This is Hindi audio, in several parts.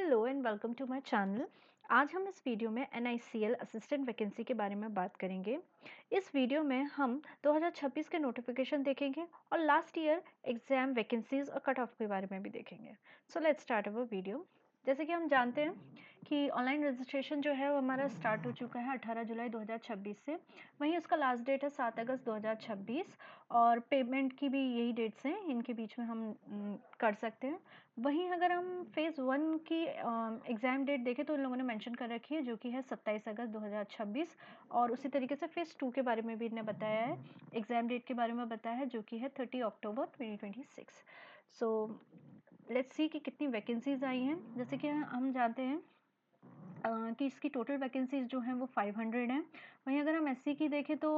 Hello and welcome to my channel. आज हम इस वीडियो में NICL असिस्टेंट वैकेंसी के बारे में बात करेंगे। इस वीडियो में हम 2026 के नोटिफिकेशन देखेंगे और लास्ट ईयर एग्जाम वैकेंसीज और कट ऑफ के बारे में भी देखेंगे। So let's start our video. जैसे कि हम जानते हैं कि ऑनलाइन रजिस्ट्रेशन जो है वो हमारा स्टार्ट हो चुका है 18 जुलाई 2026 से। वहीं उसका लास्ट डेट है 7 अगस्त 2026 और पेमेंट की भी यही डेट्स हैं, इनके बीच में हम कर सकते हैं। वहीं अगर हम फेज़ 1 की एग्ज़ाम डेट देखें तो इन लोगों ने मेंशन कर रखी है, जो कि है 27 अगस्त 2026 और उसी तरीके से फेज़ 2 के बारे में भी इन्हें बताया है, एग्ज़ाम डेट के बारे में बताया है, जो कि है 30 अक्टूबर 2026। सो लेट्स सी कि कितनी वैकेंसीज़ आई हैं। जैसे कि हम जानते हैं कि इसकी टोटल वैकेंसीज़ जो हैं वो 500 हैं। वहीं अगर हम एससी की देखें तो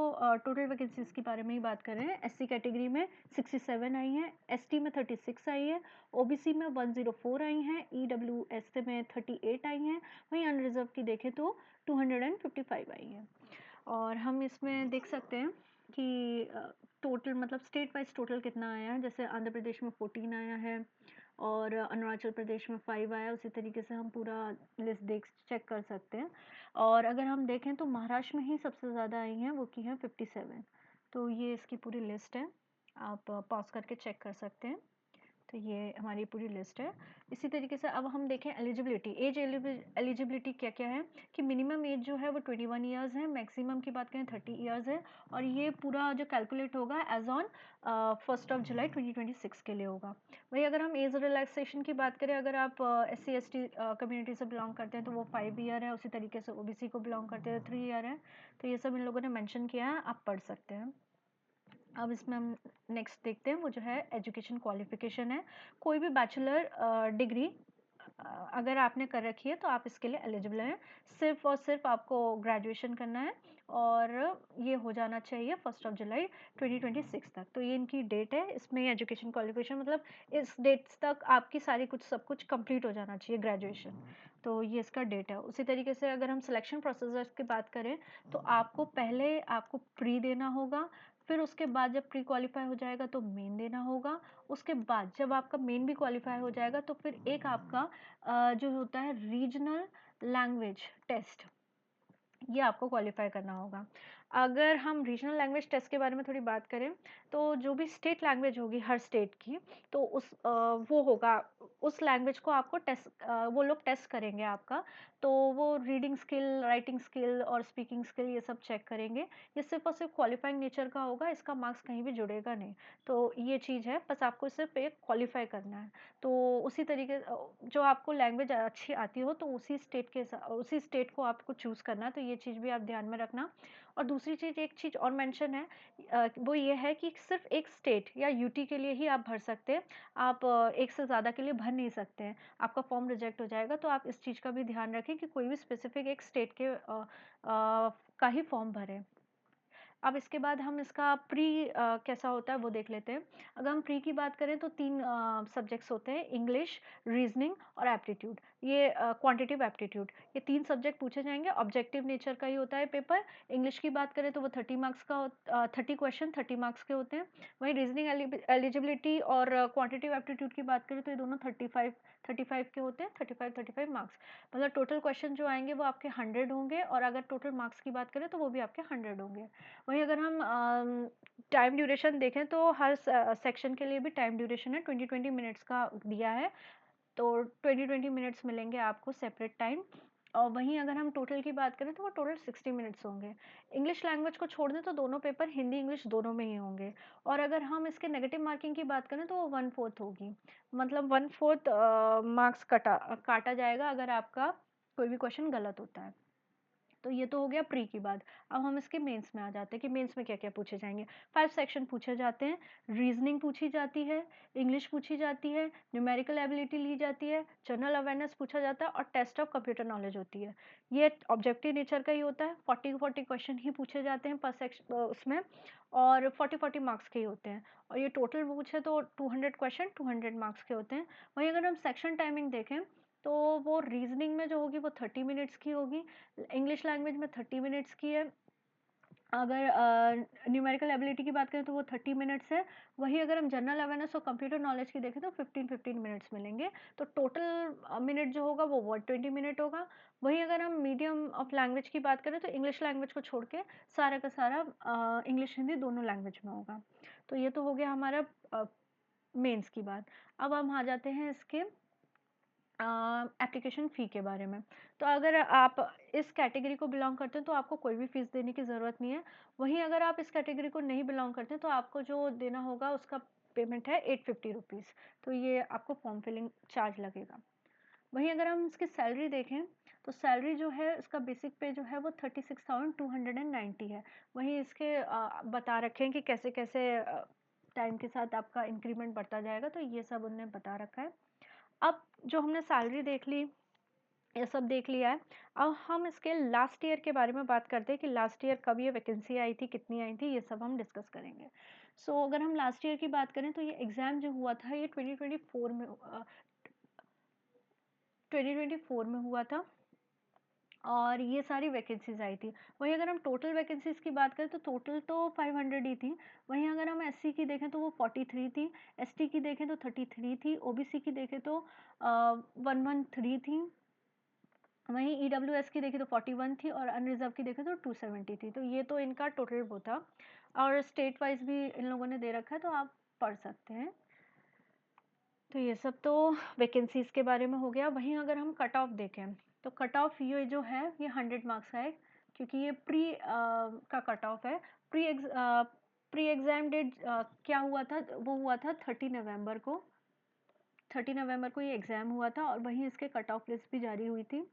टोटल वैकेंसीज़ के बारे में ही बात कर रहे हैं। एससी कैटेगरी में 67 आई हैं, एसटी में 36 आई है, ओबीसी में 104 आई हैं, ईडब्ल्यूएस में 38 आई हैं, वहीं अनरिजर्व की देखें तो 255 आई हैं। और हम इसमें देख सकते हैं कि टोटल मतलब स्टेट वाइज टोटल कितना आया है। जैसे आंध्र प्रदेश में 14 आया है और अरुणाचल प्रदेश में 5 आया। उसी तरीके से हम पूरा लिस्ट देख चेक कर सकते हैं। और अगर हम देखें तो महाराष्ट्र में ही सबसे ज़्यादा आई हैं, वो की हैं 57। तो ये इसकी पूरी लिस्ट है, आप पॉज करके चेक कर सकते हैं। तो ये हमारी पूरी लिस्ट है। इसी तरीके से अब हम देखें एलिजिबिलिटी, एज एलिजिबिलिटी क्या क्या है कि मिनिमम एज जो है वो 21 ईयर्स है, मैक्सिमम की बात करें 30 ईयर्स है। और ये पूरा जो कैलकुलेट होगा एज ऑन 1 जुलाई 2026 के लिए होगा। वही अगर हम एज रिलैक्सेशन की बात करें, अगर आप SC ST कम्युनिटी से बिलोंग करते हैं तो वो 5 ईयर है। उसी तरीके से OBC को बिलोंग करते हैं तो 3 ईयर है। तो ये सब इन लोगों ने मैंशन किया है, आप पढ़ सकते हैं। अब इसमें हम नेक्स्ट देखते हैं, वो जो है एजुकेशन क्वालिफिकेशन है। कोई भी बैचलर डिग्री अगर आपने कर रखी है तो आप इसके लिए एलिजिबल हैं। सिर्फ और सिर्फ आपको ग्रेजुएशन करना है और ये हो जाना चाहिए 1 जुलाई 2026 तक। तो ये इनकी डेट है। इसमें एजुकेशन क्वालिफिकेशन मतलब इस डेट तक आपकी सारी कुछ सब कुछ कंप्लीट हो जाना चाहिए ग्रेजुएशन। तो ये इसका डेट है। उसी तरीके से अगर हम सिलेक्शन प्रोसीजर्स की बात करें तो आपको पहले आपको प्री देना होगा, फिर उसके बाद जब प्री क्वालिफाई हो जाएगा तो मेन देना होगा। उसके बाद जब आपका मेन भी क्वालिफाई हो जाएगा तो फिर एक आपका जो होता है रीजनल लैंग्वेज टेस्ट, ये आपको क्वालिफाई करना होगा। अगर हम रीजनल लैंग्वेज टेस्ट के बारे में थोड़ी बात करें तो जो भी स्टेट लैंग्वेज होगी हर स्टेट की, तो वो होगा, उस लैंग्वेज को आपको वो लोग टेस्ट करेंगे आपका। तो वो रीडिंग स्किल, राइटिंग स्किल और स्पीकिंग स्किल ये सब चेक करेंगे। ये सिर्फ और सिर्फ क्वालिफाइंग नेचर का होगा, इसका मार्क्स कहीं भी जुड़ेगा नहीं। तो ये चीज़ है, बस आपको सिर्फ एक क्वालिफाई करना है। तो उसी तरीके जो आपको लैंग्वेज अच्छी आती हो तो उसी स्टेट को आपको चूज़ करना है। तो ये चीज़ भी आप ध्यान में रखना। और दूसरी चीज़, एक चीज़ और मेंशन है, वो ये है कि सिर्फ एक स्टेट या यूटी के लिए ही आप भर सकते हैं। आप एक से ज़्यादा के लिए भर नहीं सकते हैं, आपका फॉर्म रिजेक्ट हो जाएगा। तो आप इस चीज़ का भी ध्यान रखें कि कोई भी स्पेसिफिक एक स्टेट के का ही फॉर्म भरें। अब इसके बाद हम इसका प्री कैसा होता है वो देख लेते हैं। अगर हम प्री की बात करें तो 3 सब्जेक्ट्स होते हैं, इंग्लिश, रीजनिंग और एप्टीट्यूड। ये क्वांटिटेटिव एप्टीट्यूड, ये 3 सब्जेक्ट पूछे जाएंगे। ऑब्जेक्टिव नेचर का ही होता है पेपर। इंग्लिश की बात करें तो वो 30 मार्क्स का 30 क्वेश्चन 30 मार्क्स के होते हैं। वहीं रीजनिंग एलिजिबिलिटी और क्वांटिटेटिव एप्टीट्यूड की बात करें तो ये दोनों 35 के होते हैं, 35 मार्क्स। मतलब टोटल क्वेश्चन जो आएंगे वो आपके 100 होंगे और अगर टोटल मार्क्स की बात करें तो वो भी आपके 100 होंगे। वहीं अगर हम टाइम ड्यूरेशन देखें तो हर सेक्शन के लिए भी टाइम ड्यूरेशन है, 20-20 मिनट्स का दिया है। तो 20-20 मिनट्स मिलेंगे आपको सेपरेट टाइम। और वहीं अगर हम टोटल की बात करें तो वो टोटल 60 मिनट्स होंगे। इंग्लिश लैंग्वेज को छोड़ दें तो दोनों पेपर हिंदी इंग्लिश दोनों में ही होंगे। और अगर हम इसके नेगेटिव मार्किंग की बात करें तो वो 1/4 होगी, मतलब 1/4 मार्क्स काटा जाएगा अगर आपका कोई भी क्वेश्चन गलत होता है। तो ये तो हो गया प्री की बात। अब हम इसके मेंस में आ जाते हैं कि मेंस में क्या-क्या पूछे जाएँगे। 5 सेक्शन पूछे जाते हैं, रीज़निंग पूछी जाती है, इंग्लिश पूछी जाती है, न्यूमेरिकल एबिलिटी ली जाती है, जनरल अवेयरनेस पूछा जाता है और टेस्ट ऑफ कंप्यूटर नॉलेज होती है। ये ऑब्जेक्टिव नेचर का ही होता है, 40-40 क्वेश्चन ही पूछे जाते हैं पर उसमें और 40-40 मार्क्स के ही होते हैं। और ये टोटल पूछे तो 200 क्वेश्चन 200 मार्क्स के होते हैं। वहीं अगर हम सेक्शन टाइमिंग देखें तो वो रीज़निंग में जो होगी वो 30 मिनट्स की होगी, इंग्लिश लैंग्वेज में 30 मिनट्स की है अगर न्यूमेरिकल एबिलिटी की बात करें तो वो 30 मिनट्स है। वहीं अगर हम जनरल अवेयरनेस और कंप्यूटर नॉलेज की देखें तो 15-15 मिनट्स मिलेंगे। तो टोटल मिनट जो होगा वो 120 मिनट होगा। वहीं अगर हम मीडियम ऑफ लैंग्वेज की बात करें तो इंग्लिश लैंग्वेज को छोड़ के सारा का सारा इंग्लिश हिंदी दोनों लैंग्वेज में होगा। तो ये तो हो गया हमारा मेंस की बात। अब हम आ जाते हैं इसके एप्लीकेशन फ़ी के बारे में। तो अगर आप इस कैटेगरी को बिलॉन्ग करते हैं तो आपको कोई भी फ़ीस देने की ज़रूरत नहीं है। वहीं अगर आप इस कैटेगरी को नहीं बिलॉन्ग करते हैं तो आपको जो देना होगा उसका पेमेंट है 850 रुपीज़। तो ये आपको फॉर्म फिलिंग चार्ज लगेगा। वहीं अगर हम इसकी सैलरी देखें तो सैलरी जो है इसका बेसिक पे जो है वो 36,290 है। वहीं इसके बता रखे हैं कि कैसे-कैसे टाइम के साथ आपका इंक्रीमेंट बढ़ता जाएगा, तो ये सब उन्होंने बता रखा है। अब जो हमने सैलरी देख ली, ये सब देख लिया है। अब हम इसके लास्ट ईयर के बारे में बात करते हैं कि लास्ट ईयर कब ये वैकेंसी आई थी, कितनी आई थी, ये सब हम डिस्कस करेंगे। अगर हम लास्ट ईयर की बात करें तो ये एग्ज़ाम जो हुआ था ये 2024 में हुआ था और ये सारी वैकेंसीज़ आई थी। वहीं अगर हम टोटल वैकेंसीज़ की बात करें तो टोटल तो 500 ही थी। वहीं अगर हम एससी की देखें तो वो 43 थी, एसटी की देखें तो 33 थी, ओबीसी की देखें तो 113 थी। वहीं ईडब्ल्यूएस की देखें तो 41 थी और अनरिजर्व की देखें तो 270 थी। तो ये तो इनका टोटल वो था और स्टेट वाइज भी इन लोगों ने दे रखा है, तो आप पढ़ सकते हैं। तो ये सब तो वैकेंसीज़ के बारे में हो गया। वहीं अगर हम कट ऑफ देखें तो कट ऑफ ये जो है ये 100 मार्क्स का है, क्योंकि ये का कट ऑफ है। प्री एग्ज़ाम डेट क्या हुआ था, वो हुआ था 30 नवंबर को। 30 नवंबर को ये एग्ज़ाम हुआ था और वहीं इसके कट ऑफ लिस्ट भी जारी हुई थी।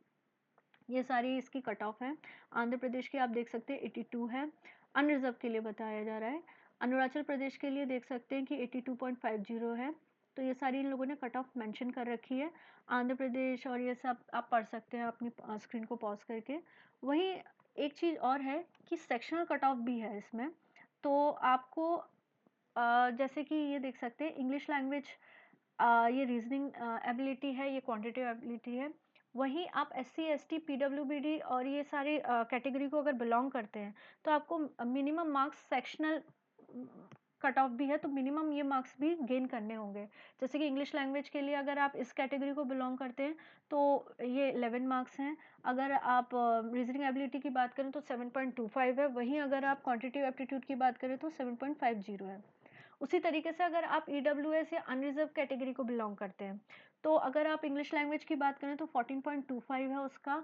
ये सारी इसकी कट ऑफ है। आंध्र प्रदेश की आप देख सकते हैं 82 है, अनरिजर्व के लिए बताया जा रहा है। अरुणाचल प्रदेश के लिए देख सकते हैं कि 82.50 है। तो ये सारी इन लोगों ने कट ऑफ मेंशन कर रखी है। आंध्र प्रदेश और ये सब आप पढ़ सकते हैं अपनी स्क्रीन को पॉज करके। वहीं एक चीज़ और है कि सेक्शनल कट ऑफ भी है इसमें। तो आपको जैसे कि ये देख सकते हैं इंग्लिश लैंग्वेज, ये रीजनिंग एबिलिटी है, ये क्वांटिटेटिव एबिलिटी है। वहीं आप एससी, एसटी, पीडब्ल्यूबीडी और ये सारे कैटेगरी को अगर बिलोंग करते हैं तो आपको minimum marks sectional cut off भी है, तो मिनिमम ये मार्क्स भी गेन करने होंगे। जैसे कि इंग्लिश लैंग्वेज के लिए अगर आप इस कैटेगरी को बिलोंग करते हैं तो ये 11 मार्क्स हैं। अगर आप रीजनिंग एबिलिटी की बात करें तो 7.25 है। वहीं अगर आप क्वांटिटेटिव एप्टीट्यूड की बात करें तो 7.50 है। उसी तरीके से अगर आप ईडब्ल्यूएस या अनरिजर्व कैटेगरी को बिलोंग करते हैं तो अगर आप इंग्लिश लैंग्वेज की बात करें तो 14.25 है उसका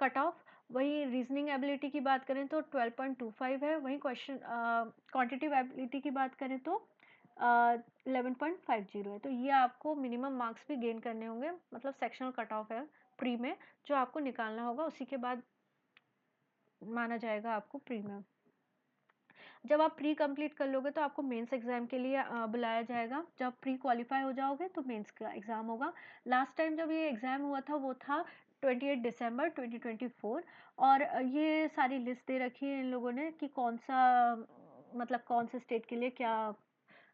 कट ऑफ। वहीं रीजनिंग एबिलिटी की बात करें तो 12.25 है। वहीं क्वेश्चन क्वांटिटेटिव एबिलिटी की बात करें तो 11.50 है। तो ये आपको मिनिमम मार्क्स भी गेन करने होंगे, मतलब सेक्शनल कट ऑफ है प्री में, जो आपको निकालना होगा, उसी के बाद माना जाएगा आपको प्री में। जब आप प्री कंप्लीट कर लोगे तो आपको मेंस एग्जाम के लिए बुलाया जाएगा। जब प्री क्वालिफाई हो जाओगे तो मेंस का एग्ज़ाम होगा। लास्ट टाइम जब ये एग्ज़ाम हुआ था वो था 28 दिसंबर 2024 और ये सारी लिस्ट दे रखी है इन लोगों ने कि कौन सा मतलब कौन से स्टेट के लिए क्या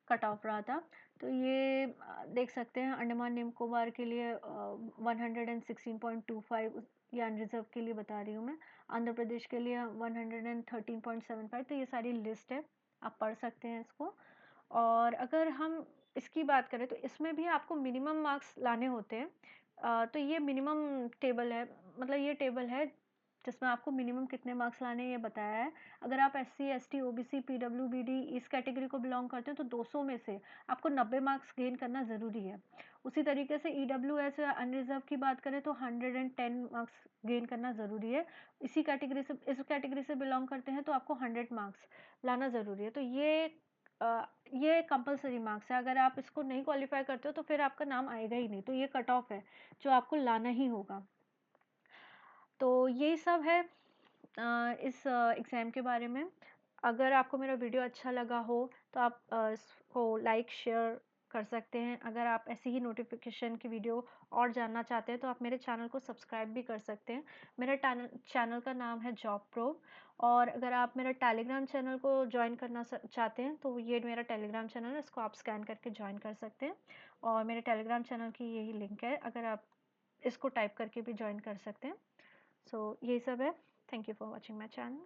कट ऑफ रहा था। तो ये देख सकते हैं अंडमान निकोबार के लिए 116.25, ये अनरिजर्व के लिए बता रही हूँ मैं। आंध्र प्रदेश के लिए 113.75। तो ये सारी लिस्ट है, आप पढ़ सकते हैं इसको। और अगर हम इसकी बात करें तो इसमें भी आपको मिनिमम मार्क्स लाने होते हैं। तो ये मिनिमम टेबल है, मतलब ये टेबल है जिसमें आपको मिनिमम कितने मार्क्स लाने हैं ये बताया है। अगर आप एससी, एसटी, ओबीसी, पीडब्ल्यूबीडी इस कैटेगरी को बिलोंग करते हैं तो 200 में से आपको 90 मार्क्स गेन करना ज़रूरी है। उसी तरीके से ईडब्ल्यूएस या अनरिजर्व की बात करें तो 110 मार्क्स गेन करना ज़रूरी है। इस कैटेगरी से बिलोंग करते हैं तो आपको 100 मार्क्स लाना ज़रूरी है। तो ये कंपलसरी मार्क्स है। अगर आप इसको नहीं क्वालिफाई करते हो तो फिर आपका नाम आएगा ही नहीं। तो ये कट ऑफ है जो आपको लाना ही होगा। तो यही सब है इस एग्ज़ाम के बारे में। अगर आपको मेरा वीडियो अच्छा लगा हो तो आप इसको लाइक शेयर कर सकते हैं। अगर आप ऐसी ही नोटिफिकेशन की वीडियो और जानना चाहते हैं तो आप मेरे चैनल को सब्सक्राइब भी कर सकते हैं। मेरे चैनल का नाम है जॉब प्रो। और अगर आप मेरा टेलीग्राम चैनल को ज्वाइन करना चाहते हैं तो ये मेरा टेलीग्राम चैनल है, इसको आप स्कैन करके ज्वाइन कर सकते हैं। और मेरे टेलीग्राम चैनल की यही लिंक है, अगर आप इसको टाइप करके भी ज्वाइन कर सकते हैं। सो यही सब है। Thank you for watching my channel.